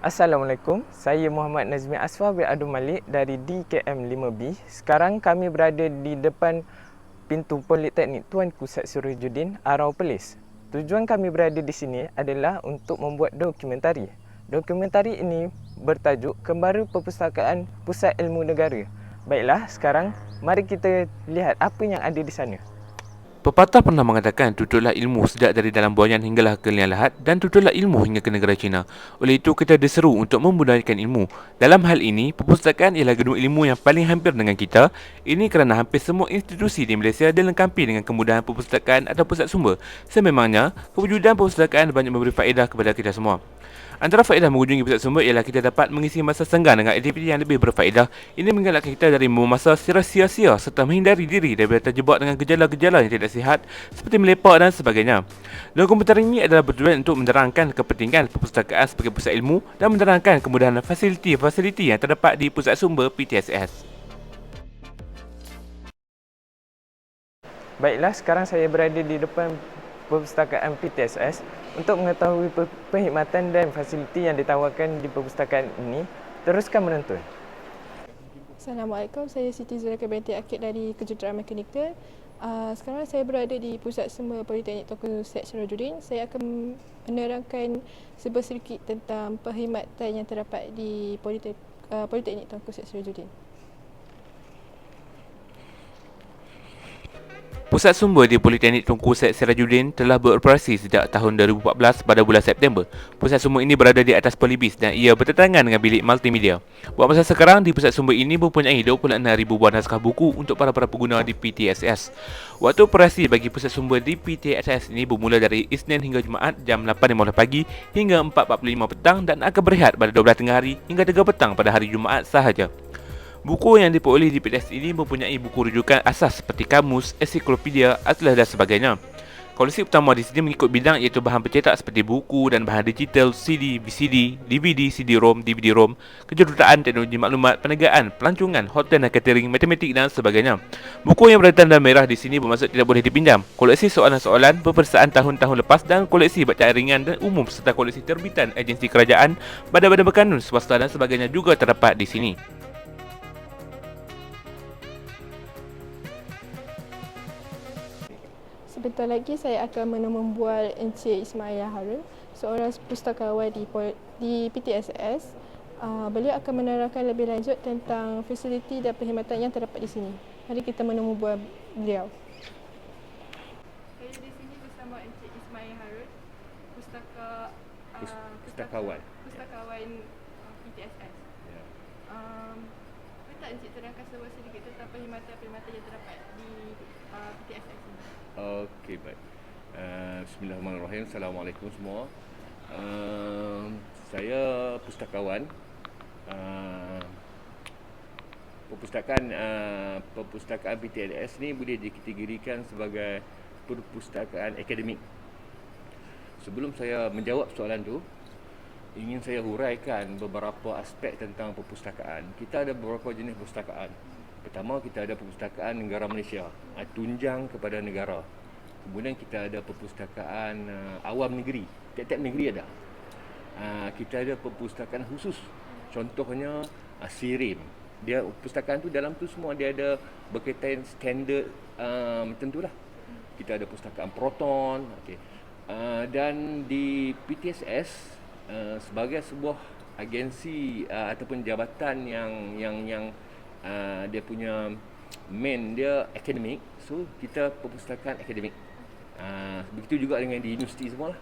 Assalamualaikum, saya Muhammad Nazmi Asfar bin Abdul Malik dari DKM 5B. Sekarang kami berada di depan pintu Politeknik Tuanku Syed Sirajuddin, Arau Perlis. Tujuan kami berada di sini adalah untuk membuat dokumentari. Dokumentari ini bertajuk Kembara Perpustakaan Pusat Ilmu Negara. Baiklah, sekarang mari kita lihat apa yang ada di sana. Pepatah pernah mengatakan tutuplah ilmu sejak dari dalam buayan hinggalah ke liang lahat dan tutuplah ilmu hingga ke negara China. Oleh itu kita diseru untuk membudayakan ilmu. Dalam hal ini, perpustakaan ialah gedung ilmu yang paling hampir dengan kita. Ini kerana hampir semua institusi di Malaysia dilengkapi dengan kemudahan perpustakaan atau pusat sumber. Sememangnya, kewujudan perpustakaan banyak memberi faedah kepada kita semua. Antara faedah mengunjungi pusat sumber ialah kita dapat mengisi masa senggang dengan aktiviti yang lebih berfaedah. Ini mengelakkan kita dari membuang masa secara sia-sia serta menghindari diri daripada terjebak dengan gejala-gejala yang tidak sihat seperti melepak dan sebagainya. Dokumentari ini adalah bertujuan untuk menerangkan kepentingan perpustakaan sebagai pusat ilmu dan menerangkan kemudahan fasiliti-fasiliti yang terdapat di pusat sumber PTSS. Baiklah, sekarang saya berada di depan perpustakaan PTSS untuk mengetahui perkhidmatan dan fasiliti yang ditawarkan di perpustakaan ini. Teruskan menonton. Assalamualaikum, saya Siti Zulaikha binti Akid dari Kejuruteraan Mekanikal. Sekarang saya berada di Pusat Sumber Politeknik Tuanku Syed Sirajuddin. Saya akan menerangkan sebuah sedikit tentang perkhidmatan yang terdapat di Politeknik Tuanku Syed Sirajuddin. Pusat sumber di Politeknik Tunku Syed Sirajuddin telah beroperasi sejak tahun 2014 pada bulan September. Pusat sumber ini berada di atas Polibis dan ia bertetangan dengan bilik multimedia. Buat masa sekarang, di pusat sumber ini mempunyai 26,000 buah naskah buku untuk para pengguna di PTSS. Waktu operasi bagi pusat sumber di PTSS ini bermula dari Isnin hingga Jumaat jam 8.15 pagi hingga 4.45 petang dan akan berehat pada 12 tengah hari hingga 3 petang pada hari Jumaat sahaja. Buku yang diperoleh di PTS ini mempunyai buku rujukan asas seperti kamus, ensiklopedia, atlas dan sebagainya. Koleksi utama di sini mengikut bidang iaitu bahan pencetak seperti buku dan bahan digital, CD, VCD, DVD, CD-ROM, DVD-ROM, kejuruteraan, teknologi maklumat, perniagaan, pelancongan, hotel dan catering, matematik dan sebagainya. Buku yang bertanda merah di sini bermaksud tidak boleh dipinjam. Koleksi soalan-soalan, peperiksaan tahun-tahun lepas dan koleksi bacaan ringan dan umum serta koleksi terbitan agensi kerajaan, badan-badan berkanun, swasta dan sebagainya juga terdapat di sini. Sebentar lagi saya akan membual Encik Ismail Harun, seorang pustakawan di PTSS. Beliau akan menerangkan lebih lanjut tentang fasiliti dan perkhidmatan yang terdapat di sini. Mari kita menemui bual beliau. Saya di sini bersama Encik Ismail Harun, Pustakawan. pustakawan PTSS. Ya. Boleh tak Encik terangkan sedikit tentang perkhidmatan yang terdapat di PTSS ini? Okey, baik. Bismillahirrahmanirrahim. Assalamualaikum semua. Saya pustakawan. Perpustakaan PTLS ni boleh dikategorikan sebagai perpustakaan akademik. Sebelum saya menjawab soalan tu, ingin saya huraikan beberapa aspek tentang perpustakaan. Kita ada beberapa jenis perpustakaan. Pertama, kita ada perpustakaan negara Malaysia, tunjang kepada negara. Kemudian kita ada perpustakaan awam negeri, tiap-tiap negeri ada. Kita ada perpustakaan khusus, contohnya SIRIM. Dia perpustakaan tu dalam tu semua dia ada berkaitan standard macam tu lah. Kita ada perpustakaan Proton, okay. Dan di PTSS sebagai sebuah agensi ataupun jabatan yang dia punya main dia akademik, so kita perpustakaan akademik. Begitu juga dengan di universiti semua lah.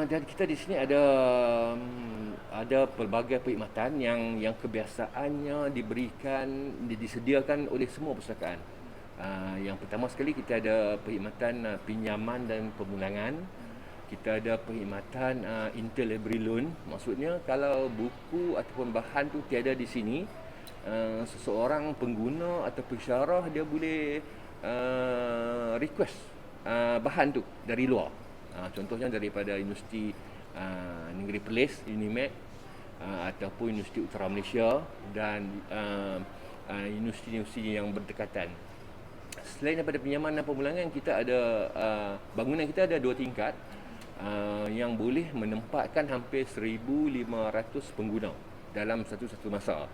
Dan kita di sini ada pelbagai perkhidmatan yang kebiasaannya disediakan oleh semua perpustakaan. Yang pertama sekali kita ada perkhidmatan pinjaman dan pemulangan. Kita ada perkhidmatan interlibrary loan. Maksudnya kalau buku ataupun bahan tu tiada di sini, seseorang pengguna atau pensyarah dia boleh request bahan tu dari luar. Contohnya daripada Universiti Negeri Perlis, UNIMED, ataupun Universiti Utara Malaysia dan universiti-universiti yang berdekatan. Selain daripada pinjaman dan pemulangan, kita ada bangunan kita ada 2 tingkat. yang boleh menempatkan hampir 1,500 pengguna dalam satu masa.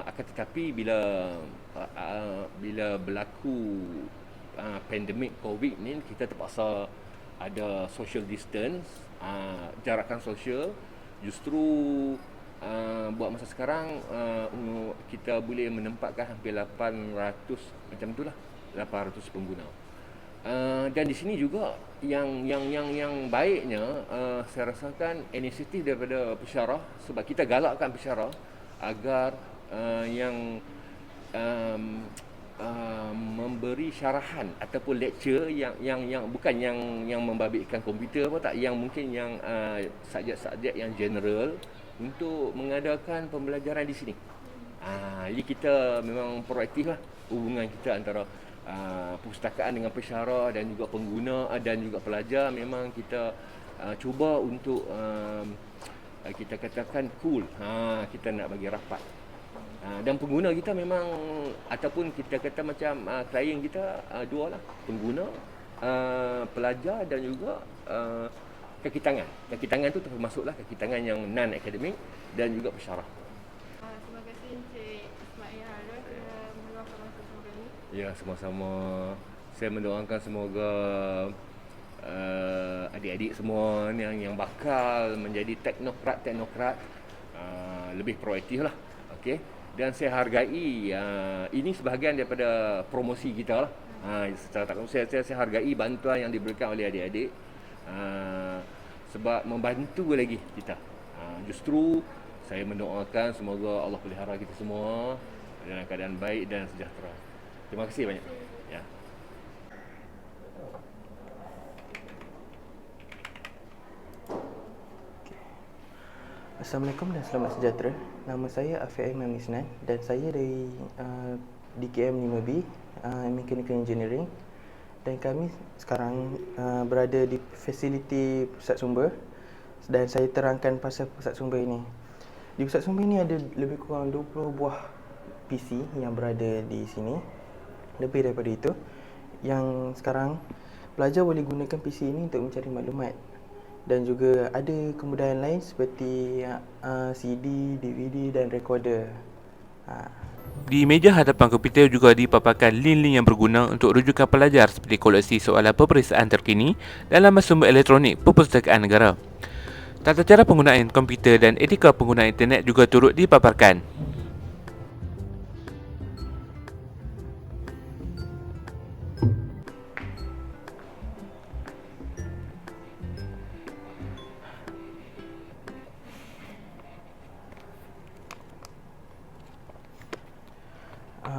Akan tetapi bila berlaku pandemik COVID ni, kita terpaksa ada social distance, jarakan sosial. Justru buat masa sekarang kita boleh menempatkan hampir 800 macam itulah, 800 pengguna. Dan di sini juga yang baiknya, saya rasakan inisiatif daripada pensyarah, sebab kita galakkan pensyarah agar yang memberi syarahan ataupun lecture yang bukan yang membabitkan komputer apa tak, yang mungkin yang subjek-subjek yang general, untuk mengadakan pembelajaran di sini. Jadi kita memang proaktif lah hubungan kita antara perpustakaan dengan pensyarah dan juga pengguna dan juga pelajar. Memang kita cuba untuk kita katakan cool, kita nak bagi rapat. Dan pengguna kita memang, ataupun kita kata macam klien kita dua lah, pengguna, pelajar dan juga kaki tangan. Kaki tangan tu termasuklah kaki tangan yang non-akademik dan juga pensyarah. Terima kasih Encik Ismail Harun kerana meluangkan masa sore ini. Ya, sama-sama. Saya mendoakan semoga adik-adik semua yang bakal menjadi teknokrat lebih proaktif lah. Okey. Dan saya hargai ini sebahagian daripada promosi kita lah. Secara tak langsung saya hargai bantuan yang diberikan oleh adik-adik, sebab membantu lagi kita. Justru saya mendoakan semoga Allah pelihara kita semua dalam keadaan baik dan sejahtera. Terima kasih banyak. Ya. Assalamualaikum dan selamat sejahtera. Nama saya Afiq Aiman Misnan dan saya dari DKM 5B, Mechanical Engineering, dan kami sekarang berada di fasiliti pusat sumber, dan saya terangkan pasal pusat sumber ini. Di pusat sumber ini ada lebih kurang 20 buah PC yang berada di sini. Lebih daripada itu, yang sekarang pelajar boleh gunakan PC ini untuk mencari maklumat. Dan juga ada kemudahan lain seperti CD, DVD dan recorder. Di meja hadapan komputer juga dipaparkan link-link yang berguna untuk rujukan pelajar seperti koleksi soalan peperiksaan terkini dalam sumber elektronik Perpustakaan Negara. Tata cara penggunaan komputer dan etika penggunaan internet juga turut dipaparkan.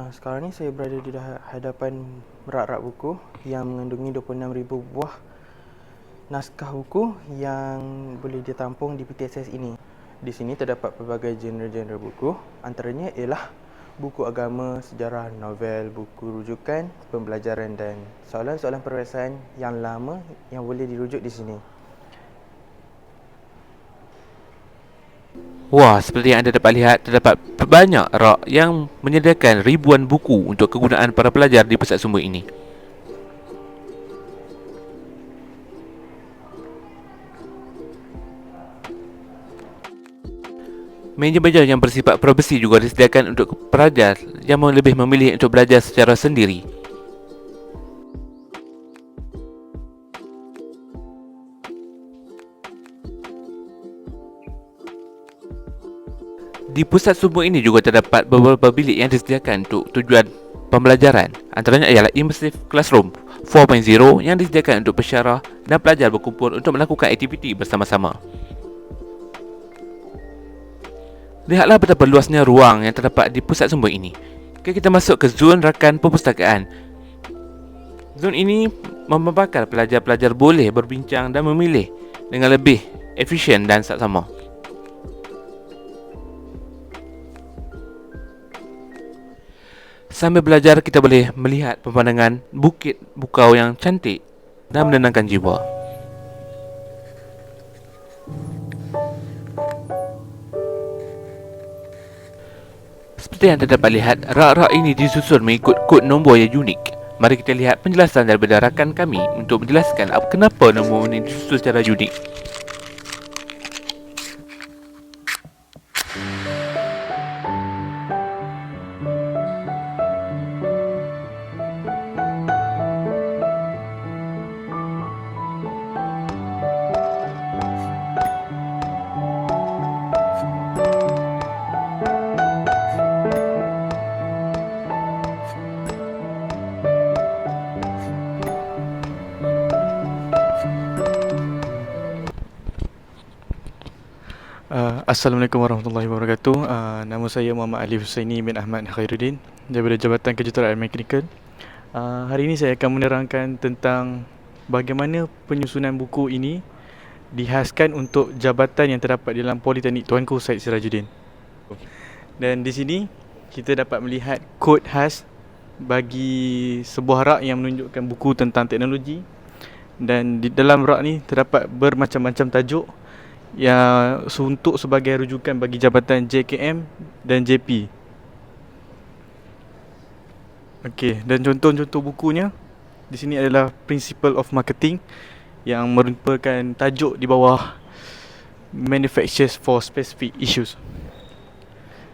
Sekarang ni saya berada di hadapan rak-rak buku yang mengandungi 26,000 buah naskah buku yang boleh ditampung di PTSS ini. Di sini terdapat pelbagai genre-genre buku, antaranya ialah buku agama, sejarah, novel, buku rujukan, pembelajaran dan soalan-soalan peribahasa yang lama yang boleh dirujuk di sini. Wah, seperti yang anda dapat lihat, terdapat banyak rak yang menyediakan ribuan buku untuk kegunaan para pelajar di pusat sumber ini. Meja-meja yang bersifat privasi juga disediakan untuk pelajar yang lebih memilih untuk belajar secara sendiri. Di pusat sumber ini juga terdapat beberapa bilik yang disediakan untuk tujuan pembelajaran. Antaranya ialah Immersive Classroom 4.0 yang disediakan untuk pensyarah dan pelajar berkumpul untuk melakukan aktiviti bersama-sama. Lihatlah betapa luasnya ruang yang terdapat di pusat sumber ini. Kita masuk ke zon rakan perpustakaan. Zon ini membabakkan pelajar-pelajar boleh berbincang dan memilih dengan lebih efisien dan saksama. Sambil belajar, kita boleh melihat pemandangan bukit bukau yang cantik dan menenangkan jiwa. Seperti yang anda dapat lihat, rak-rak ini disusun mengikut kod nombor yang unik. Mari kita lihat penjelasan daripada rakan kami untuk menjelaskan kenapa nama ini disusun secara unik. Assalamualaikum warahmatullahi wabarakatuh. Nama saya Muhammad Ali Husaini bin Ahmad Khairuddin daripada Jabatan Kejuruteraan Mekanikal. Hari ini saya akan menerangkan tentang bagaimana penyusunan buku ini dihaskan untuk jabatan yang terdapat di dalam Politeknik Tuanku Syed Sirajuddin. Dan di sini kita dapat melihat kod khas bagi sebuah rak yang menunjukkan buku tentang teknologi, dan di dalam rak ni terdapat bermacam-macam tajuk yang untuk sebagai rujukan bagi jabatan JKM dan JP. Okey, dan contoh-contoh bukunya di sini adalah Principle of Marketing yang merupakan tajuk di bawah Manufacturers for Specific Issues.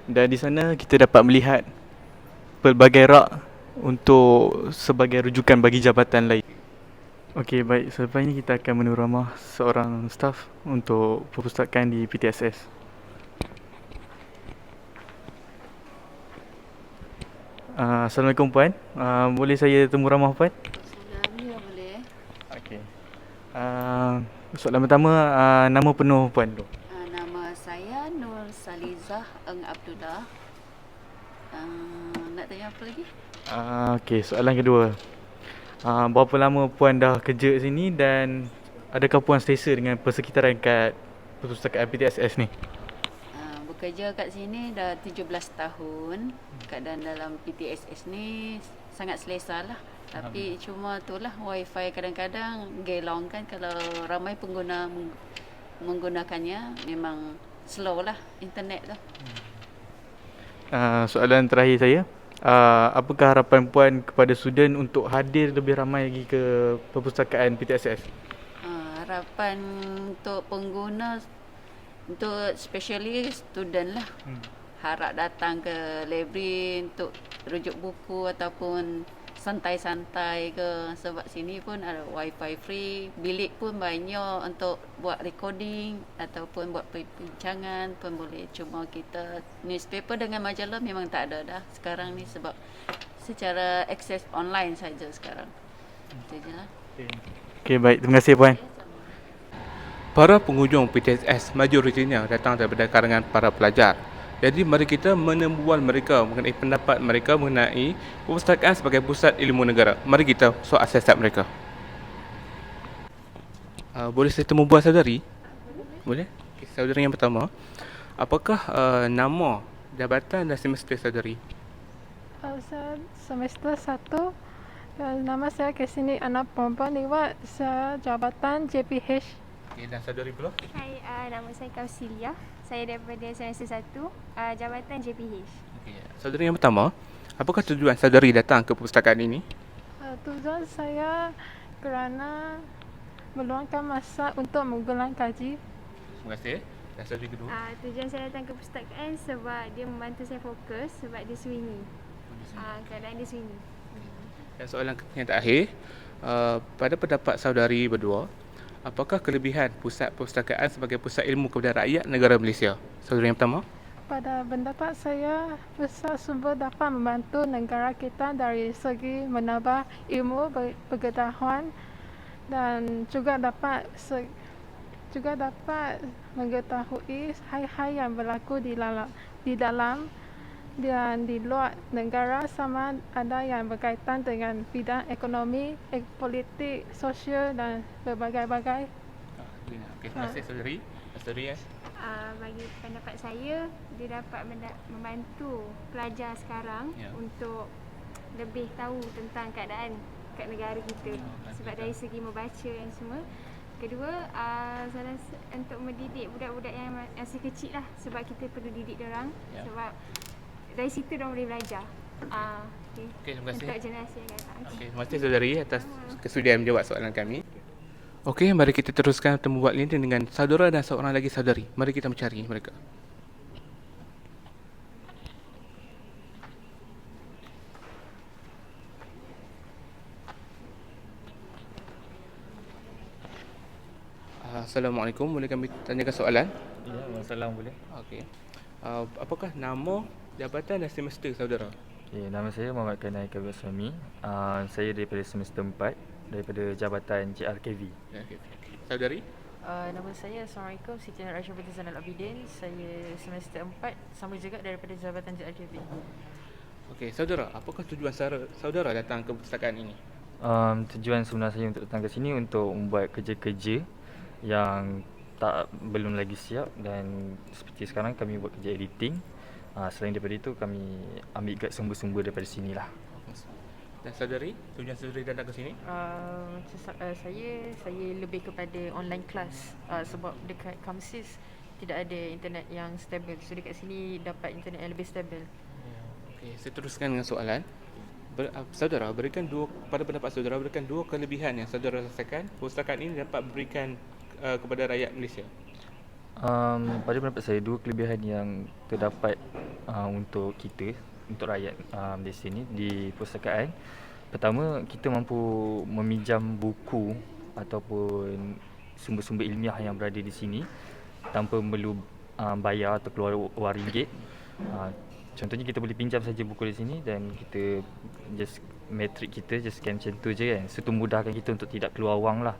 Dan di sana kita dapat melihat pelbagai rak untuk sebagai rujukan bagi jabatan lain. Okey, baik. Selepas ini kita akan menurut ramah seorang staf untuk perpustakaan di PTSS. Assalamualaikum Puan. Boleh saya temu ramah Puan? Ya, boleh. Okey. Soalan pertama, nama penuh Puan dulu. Nama saya Nur Salizah Eng Abdullah. Nak tanya apa lagi? Okey, soalan kedua. Berapa lama Puan dah kerja sini dan adakah Puan selesa dengan persekitaran kat perpustakaan PTSS ni? Bekerja kat sini dah 17 tahun. Keadaan dalam PTSS ni sangat selesa lah. Tapi cuma itulah wifi kadang-kadang gelong kan, kalau ramai pengguna menggunakannya memang slow lah internet tu. Soalan terakhir saya, apakah harapan Puan kepada student untuk hadir lebih ramai lagi ke perpustakaan PTSS? Harapan untuk pengguna, untuk especially student lah, harap datang ke library untuk rujuk buku ataupun santai-santai ke, sebab sini pun ada wifi free, bilik pun banyak untuk buat recording ataupun buat perbincangan pun boleh. Cuma kita newspaper dengan majalah memang tak ada dah sekarang ni, sebab secara akses online saja sekarang. Itu je lah. Okey, baik. Terima kasih Puan. Para pengunjung PTSS majoritinya datang daripada kalangan para pelajar. Jadi mari kita menembual mereka mengenai pendapat mereka mengenai perpustakaan sebagai pusat ilmu negara. Mari kita soal siasat mereka. Boleh saya temu buat saudari? Boleh? Okay, saudari yang pertama, apakah nama, jabatan dan semester saudari? Saya semester 1. Nama saya ke sini anak perempuan lewat saya jabatan JPH. Okay, dan saudari pula? Hai, nama saya Kausilia. Saya daripada semester 1, jabatan JPH. Okay. Saudari yang pertama, apakah tujuan saudari datang ke perpustakaan ini? Tujuan saya kerana meluangkan masa untuk menggunakan kaji. Terima kasih. Dan saudari kedua? Tujuan saya datang ke perpustakaan sebab dia membantu saya fokus, sebab dia sunyi. Keadaan dia sunyi. Dan soalan yang terakhir, pada pendapat saudari berdua, apakah kelebihan pusat perpustakaan sebagai pusat ilmu kepada rakyat negara Malaysia? Saudari yang pertama? Pada pendapat saya, pusat sumber dapat membantu negara kita dari segi menambah ilmu pengetahuan dan juga dapat mengetahui hal-hal yang berlaku di dalam dan di luar negara, sama ada yang berkaitan dengan bidang ekonomi, politik, sosial dan berbagai-bagai. Okay, terima kasih saudari. Saudari Bagi pendapat saya, dia dapat membantu pelajar sekarang untuk lebih tahu tentang keadaan kat negara kita, sebab dari segi membaca yang semua. Kedua, saya rasa untuk mendidik budak-budak yang masih kecil lah, sebab kita perlu didik diorang, sebab dari situ diorang boleh belajar. Okay. Okey, terima kasih. Untuk generasi yang akan datang. Okey, terima kasih saudari atas kesudian menjawab soalan kami. Okey, mari kita teruskan temu buat ini dengan saudara dan seorang lagi saudari. Mari kita mencari mereka. Assalamualaikum, boleh kami tanyakan soalan? Ya, masalah boleh. Okey. Apakah nama, jabatan dan semester saudara? Okay, nama saya Muhammad Kanai Kabir Suami. Saya daripada semester 4 daripada Jabatan JRKV. Okey. Saudari? Nama saya Assalamualaikum Siti Nur Aisyah binti Zainal Abidin. Saya semester 4 sama juga daripada Jabatan JRKV. Okey, saudara, apakah tujuan saudara datang ke perpustakaan ini? Tujuan sebenar saya untuk datang ke sini untuk membuat kerja-kerja yang belum lagi siap, dan seperti sekarang kami buat kerja editing. Selain daripada itu kami ambil guide sumber-sumber daripada sinilah. Dan saudari, tujuan saudari datang ke sini? Saya lebih kepada online class sebab dekat Kamsis tidak ada internet yang stabil. So dekat sini dapat internet yang lebih stabil. Okey, saya teruskan dengan soalan. Saudara, pada pendapat saudara, berikan dua kelebihan yang saudara rasakan perpustakaan ini dapat berikan kepada rakyat Malaysia. Pada pendapat saya, dua kelebihan yang terdapat untuk kita, untuk rakyat Malaysia ni di perpustakaan. Pertama, kita mampu meminjam buku ataupun sumber-sumber ilmiah yang berada di sini tanpa perlu bayar atau keluar wang ringgit. Contohnya kita boleh pinjam saja buku di sini dan kita just matrik kita just scan macam tu je kan. So itu mudahkan kita untuk tidak keluar wang lah.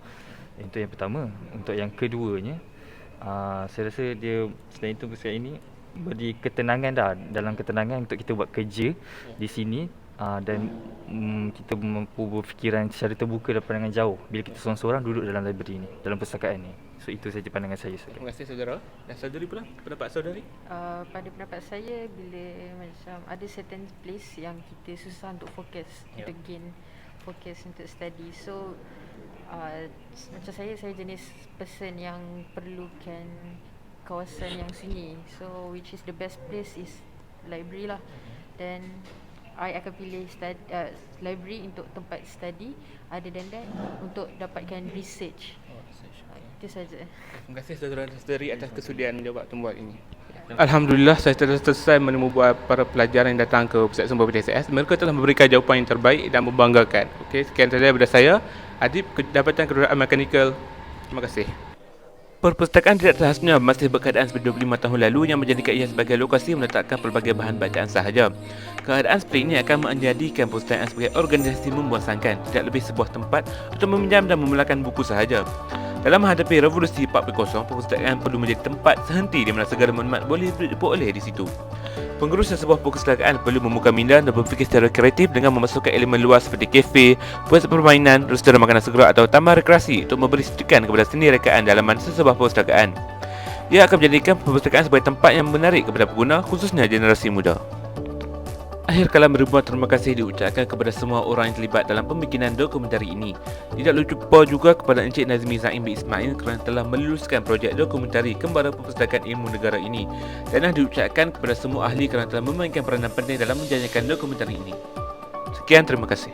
Itu yang pertama. Untuk yang keduanya, saya rasa dia selain itu perpustakaan ini beri ketenangan dalam ketenangan untuk kita buat kerja di sini, dan kita mampu berfikiran secara terbuka dan pandangan jauh bila kita seorang-seorang duduk dalam library ni, dalam perpustakaan ni. So itu saja pandangan saya. Terima kasih saudara. Dan saudari pula, pendapat saudari? Pada pendapat saya, bila macam ada certain place yang kita susah untuk fokus, untuk gain fokus untuk study. So macam saya jenis person yang perlukan kawasan yang sunyi. So which is the best place is library lah. Dan I akan pilih library untuk tempat study. Other than that, untuk dapatkan research. Itu saja. Terima kasih saudara dan saudari atas kesudian menjawab tembuat ini. Alhamdulillah, saya telah selesai menemui para pelajar yang datang ke Pusat Sumber PTSS. Mereka telah memberikan jawapan yang terbaik dan membanggakan. Okey, sekian saja daripada saya, Adib, Jabatan Kedudukan Mekanikal. Terima kasih. Perpustakaan Tidak Terhasnya masih berkeadaan seperti 25 tahun lalu yang menjadikan ia sebagai lokasi meletakkan pelbagai bahan bacaan sahaja. Keadaan seperti ini akan menjadikan perpustakaan sebagai organisasi membosankan, tidak lebih sebuah tempat untuk meminjam dan memulakan buku sahaja. Dalam menghadapi revolusi 4.0, perpustakaan perlu menjadi tempat sehenti di mana segala maklumat boleh diperoleh di situ. Pengurus sebuah perpustakaan perlu membuka minda dan berfikir secara kreatif dengan memasukkan elemen luas seperti kafe, pusat permainan, restoran makanan segera atau taman rekreasi untuk memberi suntikan kepada seni rekaan dalaman sesebuah perpustakaan. Ia akan menjadikan perpustakaan sebagai tempat yang menarik kepada pengguna, khususnya generasi muda. Akhir kalam, ribuan terima kasih diucapkan kepada semua orang yang terlibat dalam pembikinan dokumentari ini. Tidak lupa juga kepada Encik Nazmi Zaim bin Ismail kerana telah meluluskan projek dokumentari Kembara Perpustakaan Ilmu Negara ini. Dan diucapkan kepada semua ahli kerana telah memainkan peranan penting dalam menjalankan dokumentari ini. Sekian, terima kasih.